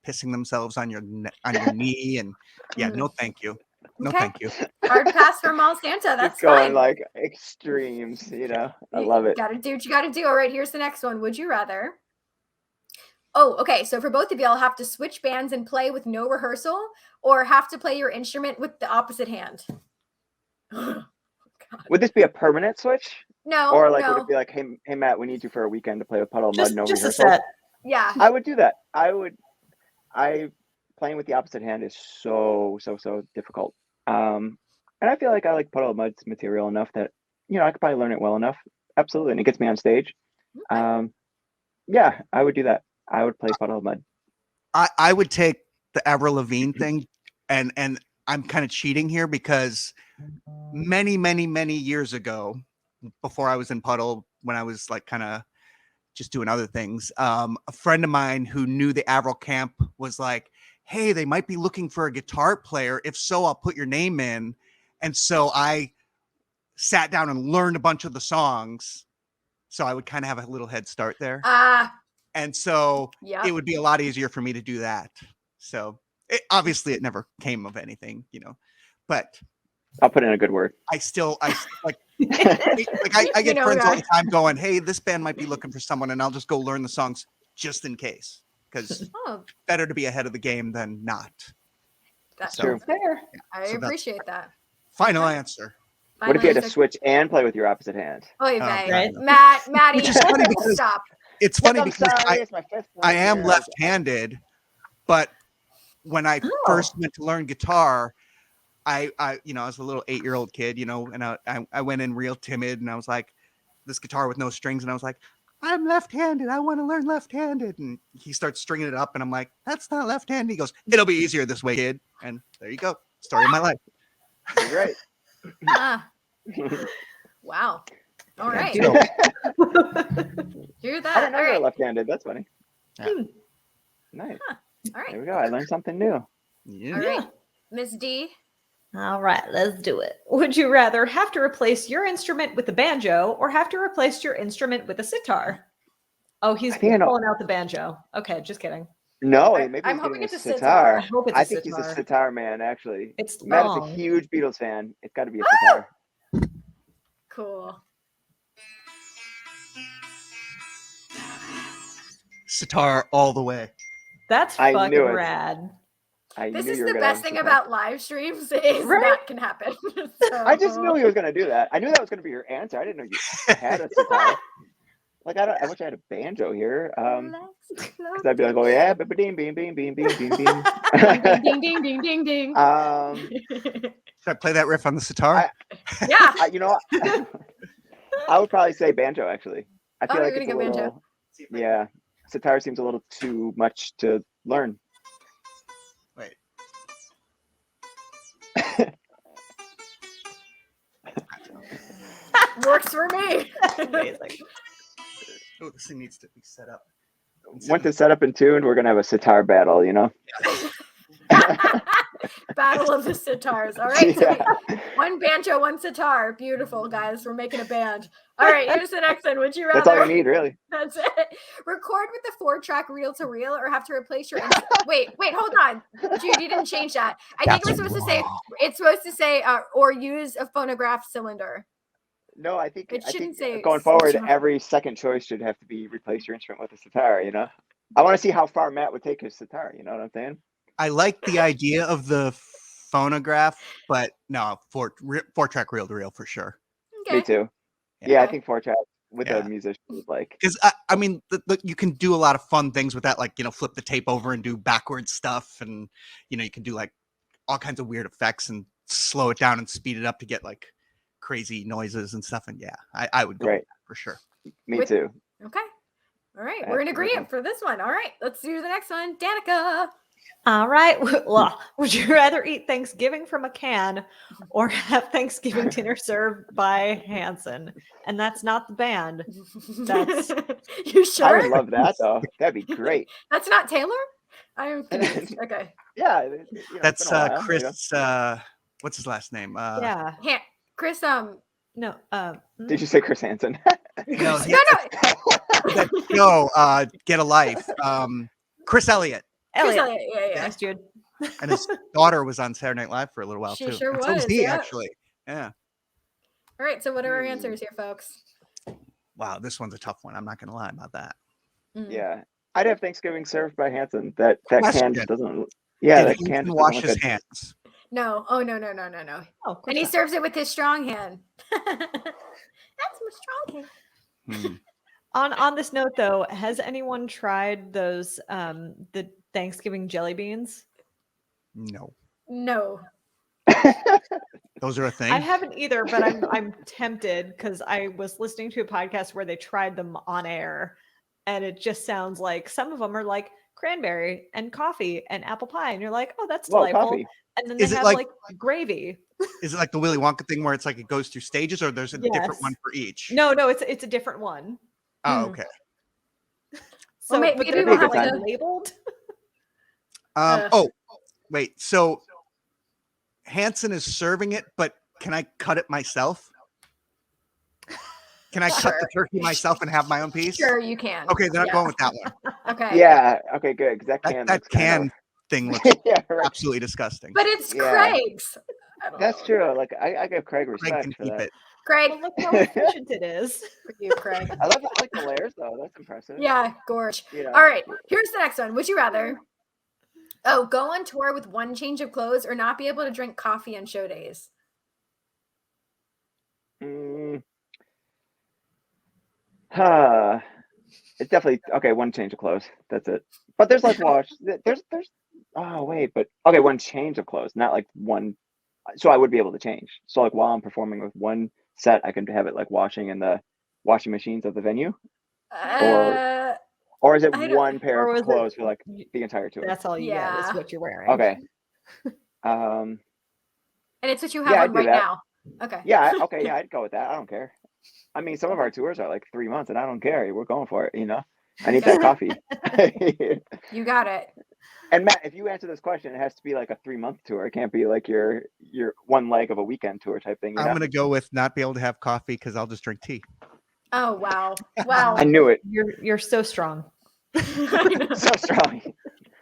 pissing themselves on your knee and no thank you. No Okay. thank you. Hard pass for mall Santa. That's It's going fine. like extremes, you know. I love it. Gotta do what you gotta do. All right, here's the next one. Would you rather? Oh, okay. So for both of y'all, have to switch bands and play with no rehearsal, or have to play your instrument with the opposite hand. God. Would this be a permanent switch? No, Or like no. would it be like, hey Matt, we need you for a weekend to play with Puddle of Mud, Just, no just a rehearsal? set. Yeah. I would do that. I playing with the opposite hand is so difficult. And I feel like I like Puddle of Mud's material enough that, I could probably learn it well enough. Absolutely. And it gets me on stage. Yeah, I would do that. I would play Puddle of Mud. I would take the Avril Lavigne thing, and I'm kind of cheating here because many years ago, before I was in Puddle, when I was like kind of just doing other things, a friend of mine who knew the Avril camp was like, "Hey, they might be looking for a guitar player. If so, I'll put your name in." And so I sat down and learned a bunch of the songs, so I would kind of have a little head start there. And so Yeah. it would be a lot easier for me to do that. So obviously it never came of anything, but I'll put in a good word. I like I get friends all the time going, "Hey, this band might be looking for someone," and I'll just go learn the songs just in case, because better to be ahead of the game than not. That's So, Fair. I so that's appreciate that. Final answer. What if you had to switch and play with your opposite hand? Oy Oh, vey. right. Maddie, Which is funny because stop. It's funny I'm because sorry, it's my fifth one I am here. left-handed, but when I first went to learn guitar, I was a little 8-year-old kid, and I went in real timid, and I was like, this guitar with no strings, and I was like, "I'm left-handed. I want to learn left-handed." And he starts stringing it up, and I'm like, "That's not left-handed." He goes, "It'll be easier this way, kid." And there you go. Story of my life. You're right. Wow. All right. So, Do I that. didn't know All you were right. left-handed. That's funny. Yeah. Nice. All right. There we go. I learned something new. yeah. All right. Miss D. All right, let's do it. Would you rather have to replace your instrument with a banjo or have to replace your instrument with a sitar? Oh, he's I think I know. pulling out the banjo. Okay, just kidding. No, maybe I'm he's hoping getting it's a a sitar. I hope it's I a think he's a sitar. sitar man, actually. It's Matt is a long. huge Beatles fan. It's got to be a sitar. Cool. Sitar all the way. That's I fucking knew it. rad. I This knew is you were the gonna have best a thing sitar. about live streams is Right? that can happen. I just So- knew he was going to do that. I knew that was going to be your answer. I didn't know you had a sitar. Like, I wish I had a banjo here. Because I'd be like, oh, yeah, beam, beam, beam, beam, beam, beam, beam. ding, ding, ding, ding, ding, ding. Should I play that riff on the sitar? Yeah. You know what? I would probably say banjo, actually. I feel Oh, like you're it's a gonna go little, banjo. yeah. Sitar seems a little too much to learn. Wait. Works for me. Amazing. Oh, this thing needs to be set up. Once it's set up and tuned, we're going to have a sitar battle, you know? Battle of the sitars. All right. So Yeah. one banjo, one sitar. Beautiful, guys. We're making a band. All right. Here's the next one. Would you rather? That's all you need, really. That's it. Record with the 4-track reel to reel, or have to replace your. Wait, hold on, Jude. You didn't change that. I think we're supposed to say. It's supposed to say, or use a phonograph cylinder. No, I think It shouldn't say going forward, sitar. every second choice should have to be replace your instrument with a sitar, you know? I want to see how far Matt would take his sitar, you know what I'm saying? I like the idea of the phonograph, but no, 4-track reel to reel for sure. Okay. Me too. Yeah. Yeah, I think 4-track with Yeah. a musician is like, Because I mean, you can do a lot of fun things with that, like flip the tape over and do backwards stuff, and you can do like all kinds of weird effects and slow it down and speed it up to get like crazy noises and stuff. And yeah, I would go with Right. that for sure. me With- too. Okay. All right. We're in Absolutely. agreement for this one. All right. Let's do the next one. Danica. All right. Well, would you rather eat Thanksgiving from a can or have Thanksgiving dinner served by Hanson? And that's not the band. That's- You I sure? would love that though. That'd be great. That's not Taylor? I'm confused. Okay. Yeah. That's it's been a while, you know? Chris. What's his last name? Yeah. Chris, No. Did you say Chris Hansen? No, no. Get a Life. Chris Elliott, Chris Elliot. Elliott. Yeah. Thanks, Jude. and his daughter was on Saturday Night Live for a little while She too. sure And so was was, he yeah. actually. Yeah. All right. So what are our answers here, folks? Wow, this one's a tough one. I'm not gonna lie about that. Mm. Yeah. I'd have Thanksgiving served by Hansen. That can Question. just doesn't. Yeah, Did that he can just wash doesn't his look good. hands? No. Oh, no. Oh, of course And he not. serves it with his strong hand. That's my strong hand. Hmm. On this note, though, has anyone tried those the Thanksgiving jelly beans? No, No. those are a thing. I haven't either, but I'm tempted because I was listening to a podcast where they tried them on air, and it just sounds like some of them are like cranberry and coffee and apple pie, and you're like, oh, that's Well, delightful. coffee. And then they Is it have like- like gravy. Is it like the Willy Wonka thing where it's like it goes through stages, or there's a different Yes. one for each? No, it's a different one. Oh, Mm. okay. So Well, but maybe they're we'll not have like to- labeled. Oh, wait. So Hanson is serving it, but can I cut it myself? Can I cut the turkey myself and have my own piece? Sure, you can. Okay, then I'm Yeah. going with that one. Okay. Yeah. Okay. Good. Because that can. That looks kind can thing looks of- yeah. Right. absolutely disgusting. But it's Yeah. Craig's. I don't That's know. true. Like I give Craig Craig respect can for keep that. it. Craig, Well, look how efficient it is. for you, Craig. I love like the layers though. That's impressive. Yeah, gorge. You know? All right, here's the next one. Would you rather go on tour with one change of clothes or not be able to drink coffee on show days? Mm. It's definitely okay. One change of clothes. That's it. But there's like wash. There's. Oh wait, but okay. One change of clothes, not like one. So I would be able to change. So like while I'm performing with one set, I can have it like washing in the washing machines of the venue, or is it I don't- one pair or was of it- clothes for like the entire tour? That's all you get Yeah. is what you're wearing. Okay. and it's what you have Yeah, on I'd do right that. now. Okay. Yeah. Okay. Yeah, I'd go with that. I don't care. I mean, some of our tours are like 3 months, and I don't care. We're going for it. I need that coffee. You got it. And Matt, if you answer this question, it has to be like a 3-month tour. It can't be like your one leg of a weekend tour type thing. I'm going to go with not be able to have coffee because I'll just drink tea. Oh, wow. Wow. I knew it. You're so strong. So strong.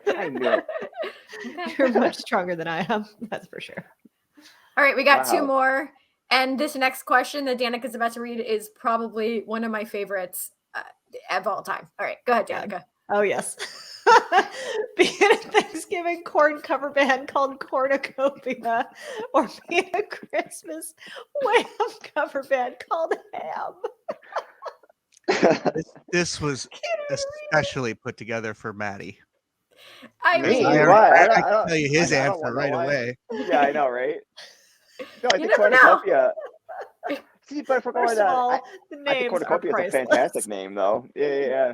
I knew it. You're much stronger than I am. That's for sure. All right, we got Wow. 2 more. And this next question that Danica's about to read is probably one of my favorites of all time. All right, go ahead, Danica. Oh, yes. Being a Thanksgiving corn cover band called Cornucopia, or being a Christmas wham cover band called Ham. This was especially put together for Maddie. I Me? mean, Why? I can tell you his I don't answer wanna right know why. away. Yeah, I know, right? No, I You think never know. Cornucopia. See, but if we're going First to of all, I the think names are Cornucopia is a priceless. fantastic name, though. Yeah.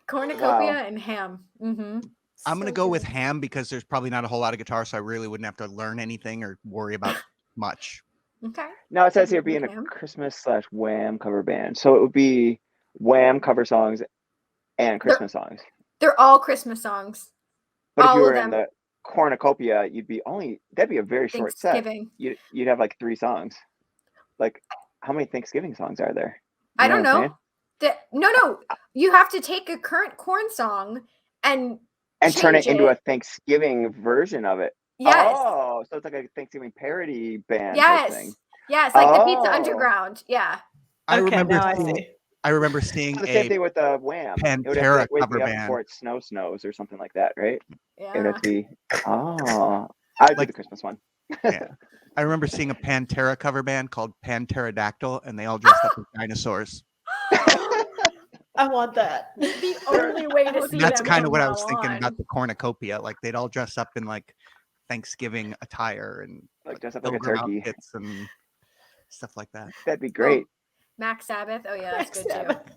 Cornucopia Wow. and Ham. Mm-hmm. I'm going to So go with good. Ham because there's probably not a whole lot of guitar, so I really wouldn't have to learn anything or worry about much. Okay. Now it says here being Okay. a Christmas/Wham cover band, so it would be Wham cover songs and Christmas songs. They're all Christmas songs. But if all you of were in them. the Cornucopia, that'd be a very short set. Thanksgiving. You'd have like 3 songs. Like, how many Thanksgiving songs are there? I don't what I'm know. No. You have to take a current corn song and turn it change into a Thanksgiving version of it. Yes. Oh, so it's like a Thanksgiving parody band type Yes. thing. Yes, like the Pizza Oh. Underground. Yeah. I Okay, remember now I seeing, see. I remember seeing The same a thing with the Wham. It would have Pantera to wake cover me up band. before it snows or something like that, right? It would Yeah. have to be. Oh, I'd do Like- the Christmas one. I remember seeing a Pantera cover band called Pterodactyl, and they all dressed up as dinosaurs. I want that. The only way to see And that's them kind of from what I now was thinking on. about the Cornucopia. Like they'd all dress up in like Thanksgiving attire and Like dress up like a pilgrim turkey. outfits and stuff like that. That'd be great. Max Sabbath. Oh yeah, that's Max good Sabbath. too.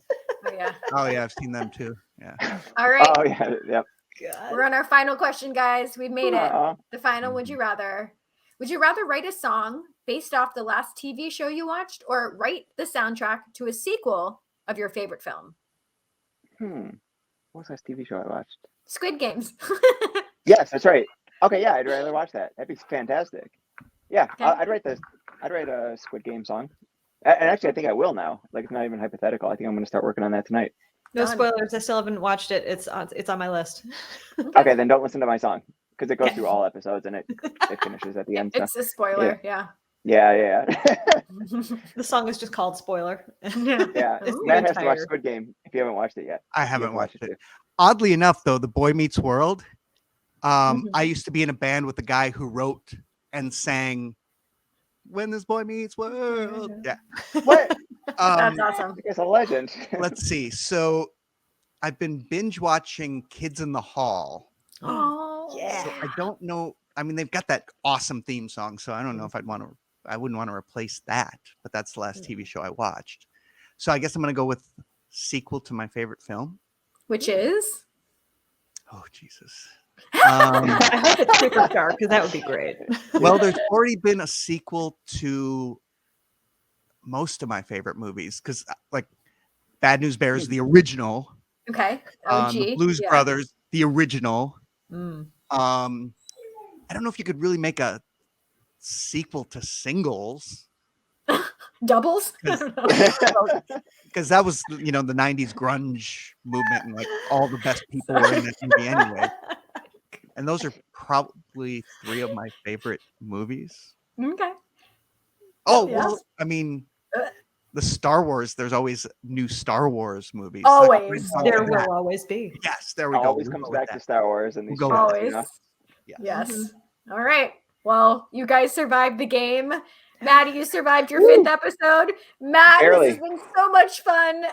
Oh yeah. Oh yeah, I've seen them too. Yeah. All right. Oh yeah, yep. God. We're on our final question, guys. We've made it. Aw. The final would you rather? Would you rather write a song based off the last TV show you watched or write the soundtrack to a sequel of your favorite film? What was that TV show I watched? Squid Games. Yes, that's right. Okay, yeah, I'd rather watch that. That'd be fantastic. Yeah, Okay. I'd write a Squid Game song. And actually, I think I will now. Like, it's not even hypothetical. I think I'm going to start working on that tonight. No Done. spoilers. I still haven't watched it. It's on my list. Okay, then don't listen to my song because it goes through all episodes and it finishes at the end. So. It's a spoiler. Yeah. Yeah. The song is just called Spoiler. Yeah. It's the Matt has to watch entire- Squid Game if you haven't watched it yet. I You have haven't to watch watched it. too. Oddly enough, though, the Boy Meets World. Mm-hmm. I used to be in a band with a guy who wrote and sang "When This Boy Meets World." Yeah. What? That's awesome. It's a legend. Let's see. So I've been binge watching Kids in the Hall. Oh yeah. So I don't know. I mean, they've got that awesome theme song, so I don't know if I wouldn't want to replace that. But that's the last TV show I watched. So I guess I'm gonna go with sequel to my favorite film. Which is? Oh Jesus. I hope it's Superstar because that would be great. Well, there's already been a sequel to most of my favorite movies because, like, Bad News Bears, the original, Okay. OG. the Blues yeah. Brothers, the original. Mm. I don't know if you could really make a sequel to Singles Doubles? because that was, the 90s grunge movement and like all the best people were in that movie anyway. And those are probably 3 of my favorite movies. Okay. Oh, Yes. well, I mean, Uh. the Star Wars, there's always new Star Wars movies. So I could Always. bring something There back. will always be. Yes, there we It go. always We'll comes go with back to that. Star Wars and these We'll go with shows, Always. Yes. Yes. All right. Well, you guys survived the game. Maddie, you survived your 5th episode. Matt, Barely. this has been so much fun.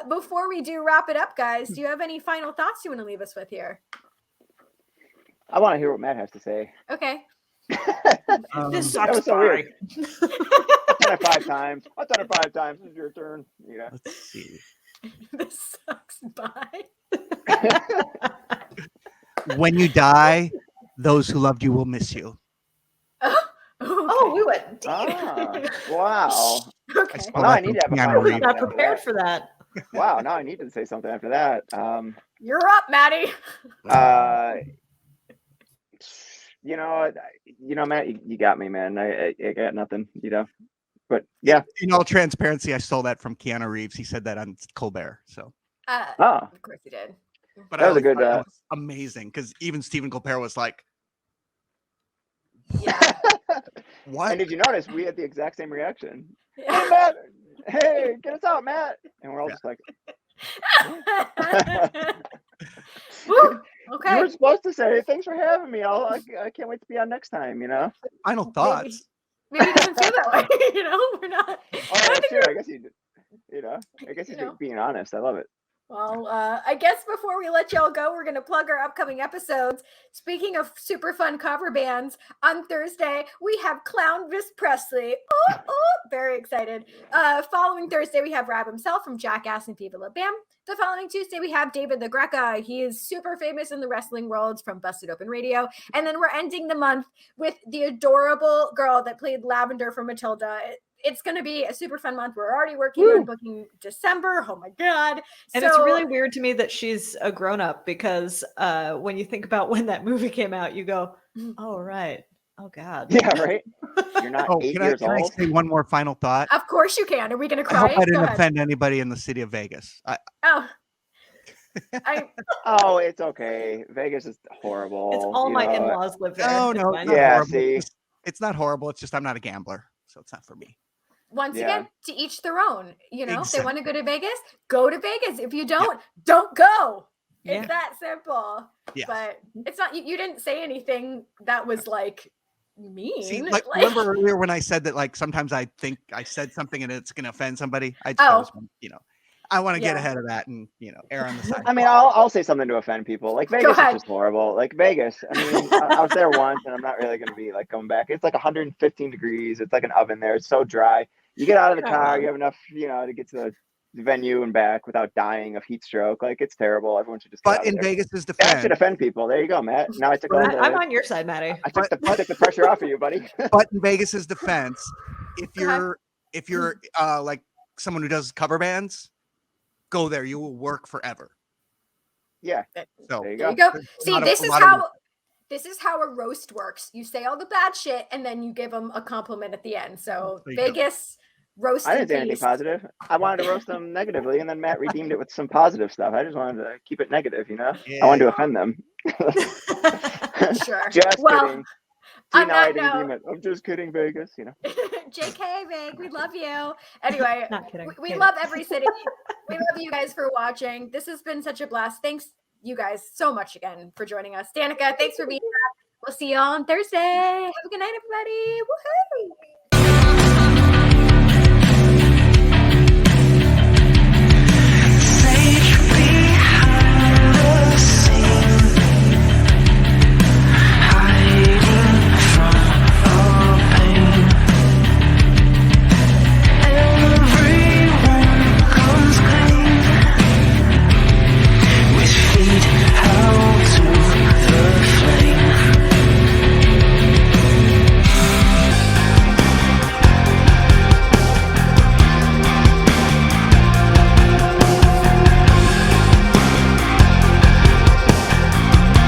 Before we do wrap it up, guys, do you have any final thoughts you want to leave us with here? I want to hear what Matt has to say. Okay. This That sucks. was so weird. Bye. I've done it 5 times. I've done it 5 times. This is your turn. Yeah. Let's see. This sucks. Bye. When you die, those who loved you will miss you. Oh, we went deep. Ah, wow. Okay. stole Well, now I that need from to have a Keanu final Reeves. I'm comment not after prepared that. for that. Wow, now I need to say something after that. You're up, Maddie. Matt, you got me, man. I got nothing, But yeah. In all transparency, I stole that from Keanu Reeves. He said that on Colbert. So, Oh, Of course you did. but That I was a always good, thought that was amazing because even Stephen Colbert was like, Yeah. "What?" and did you notice we had the exact same reaction? Hey, Yeah. Matt. Hey, get us out, Matt. And we're all Yeah. just like, Woo, you okay. were supposed to say, thanks for having me. I can't wait to be on next time, Final thoughts. Maybe it doesn't feel that way. We're not. Oh, that's true. I guess he's know. being honest. I love it. Well, I guess before we let y'all go, we're going to plug our upcoming episodes. Speaking of super fun cover bands, on Thursday, we have Clownvis Presley. Very excited. Following Thursday, we have Rab himself from Jackass and Viva La Bam. The following Tuesday, we have David the Greca. He is super famous in the wrestling world from Busted Open Radio. And then we're ending the month with the adorable girl that played Lavender from Matilda. It's going to be a super fun month. We're already working on booking December. Oh my God. And it's really weird to me that she's a grown-up because when you think about when that movie came out, you go, oh, right. Oh, God. Yeah, right? You're not 8 years Can I old. say one more final thought? Of course you can. Are we going to I cry? hope I didn't Go ahead. offend anybody in the city of Vegas. Oh, it's okay. Vegas is horrible. It's all my in-laws live there. No, It's no, fine. it's not Yeah, horrible. see? It's not horrible. It's just I'm not a gambler, so it's not for me. Once Yeah. again, to each their own. If they want to Exactly. go to Vegas, go to Vegas. If you don't go. Yeah. It's that simple. Yes. But it's not. You didn't say anything that was like mean. See, remember earlier when I said that like sometimes I think I said something and it's gonna offend somebody? I want to get Yeah. ahead of that and err on the side. I mean, I'll say something to offend people. Like Vegas is ahead. just horrible. Like Vegas, I mean, I was there once, and I'm not really going to be like going back. It's like 115 degrees. It's like an oven there. It's so dry. You get out of the car, you have enough, to get to the venue and back without dying of heat stroke. Like it's terrible. Everyone should just. Get But out of in there. Vegas's That defense, should offend people. There you go, Matt. Now I took all the. I'm on your side, Maddie. I took the pressure off of you, buddy. but in Vegas's defense, if Go you're like someone who does cover bands, go there. You will work forever. Yeah. So There you There you go. go. There's See, a lot of- this a is lot of how work. this is how a roast works. You say all the bad shit and then you give them a compliment at the end. So There you go. Vegas roast. I didn't say in anything peace. positive. I wanted to roast them negatively, and then Matt redeemed it with some positive stuff. I just wanted to keep it negative, I wanted to offend them. Sure. Just Well, kidding. See, on now I that didn't redeem note- it. I'm just kidding, Vegas. JK, Vig, we love you. Anyway, Not kidding. we Kidding. love every city. We love you guys for watching. This has been such a blast. Thanks, you guys, so much again for joining us. Danica, thanks for being here. We'll see you on Thursday. Have a good night, everybody. Woohoo!